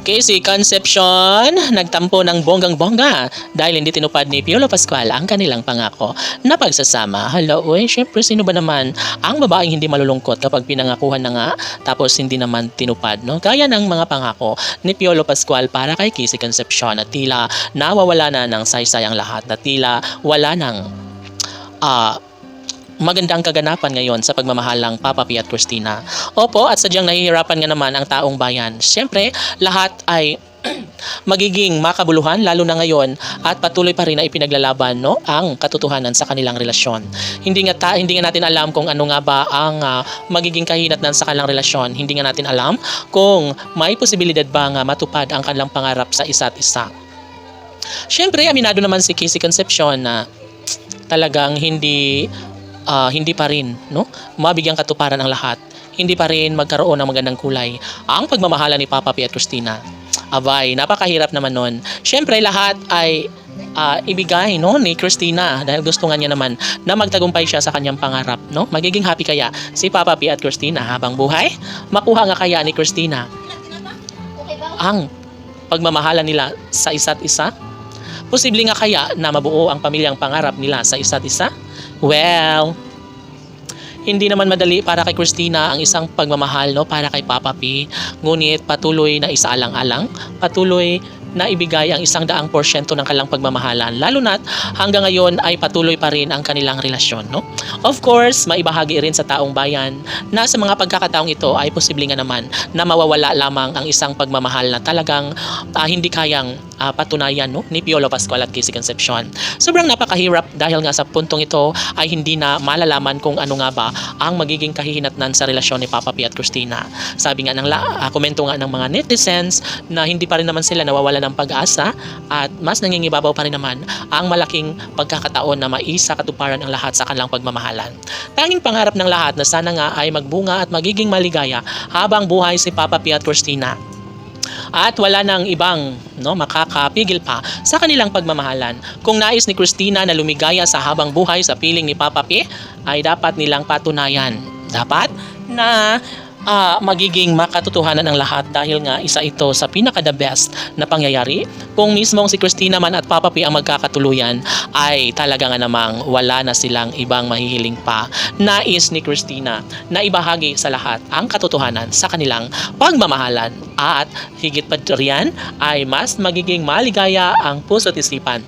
Casey Concepcion, nagtampo ng bonggang-bongga dahil hindi tinupad ni Piolo Pascual ang kanilang pangako na pagsasama. Hala, uy, syempre sino ba naman ang babaeng hindi malulungkot kapag pinangakuhan na nga tapos hindi naman tinupad, no? Gaya ng mga pangako ni Piolo Pascual para kay Casey Concepcion na tila nawawala na ng saysay ang lahat, na tila wala ng magandang kaganapan ngayon sa pagmamahalang Papa P at Christina. Opo, at sadyang nahihirapan nga naman ang taong bayan. Siyempre, lahat ay magiging makabuluhan lalo na ngayon at patuloy pa rin na ipinaglalaban, no, ang katotohanan sa kanilang relasyon. Hindi nga natin alam kung ano nga ba ang magiging kahinatnan sa kanilang relasyon. Hindi nga natin alam kung may posibilidad ba nga matupad ang kanilang pangarap sa isa't isa. Siyempre, aminado naman si Casey Concepcion na talagang hindi pa rin, no, mabigyan katuparan ang lahat. Hindi pa rin magkaroon ng magandang kulay ang pagmamahala ni Papa P at Christina. Abay, napakahirap naman nun. Siyempre, lahat ay ibigay, no, ni Christina dahil gusto nga niya naman na magtagumpay siya sa kanyang pangarap, no? Magiging happy kaya si Papa P at Christina habang buhay? Makuha nga kaya ni Christina ang pagmamahala nila sa isa't isa? Posible nga kaya na mabuo ang pamilyang pangarap nila sa isa't isa? Well, hindi naman madali para kay Christina ang isang pagmamahal, no, para kay Papa P. Ngunit patuloy na isaalang-alang, patuloy na ibigay ang 100% ng kanilang pagmamahalan. Lalo na't hanggang ngayon ay patuloy pa rin ang kanilang relasyon, no? Of course, maibahagi rin sa taong bayan na sa mga pagkakataong ito ay posible nga naman na mawawala lamang ang isang pagmamahal na talagang hindi kayang patunayan, no, ni Piolo Pascual at Casey Concepcion. Sobrang napakahirap dahil nga sa puntong ito ay hindi na malalaman kung ano nga ba ang magiging kahihinatnan sa relasyon ni Papa P at Christina. Sabi nga ng komento nga ng mga netizens na hindi pa rin naman sila nawawala ng pag-asa at mas nangingibabaw pa rin naman ang malaking pagkakataon na maisa katuparan ang lahat sa kanilang pagmamahalan. Tanging pangarap ng lahat na sana nga ay magbunga at magiging maligaya habang buhay si Papa P at Christina. At wala nang ibang, no, makakapigil pa sa kanilang pagmamahalan. Kung nais ni Christina na lumigaya sa habang buhay sa piling ni Papa P, ay dapat nilang patunayan. Dapat na magiging makatotohanan ang lahat dahil nga isa ito sa pinaka-the best na pangyayari. Kung mismong si Christina man at Papa P ang magkakatuluyan ay talaga nga namang wala na silang ibang mahihiling pa. Nais ni Christina na ibahagi sa lahat ang katotohanan sa kanilang pagmamahalan at higit pa riyan ay mas magiging maligaya ang puso't isipan.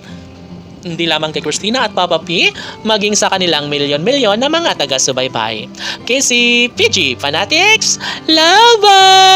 Hindi lamang kay Christina at Papa P, maging sa kanilang milyon-milyon na mga taga-subaybay. Casey PG Fanatics, laban!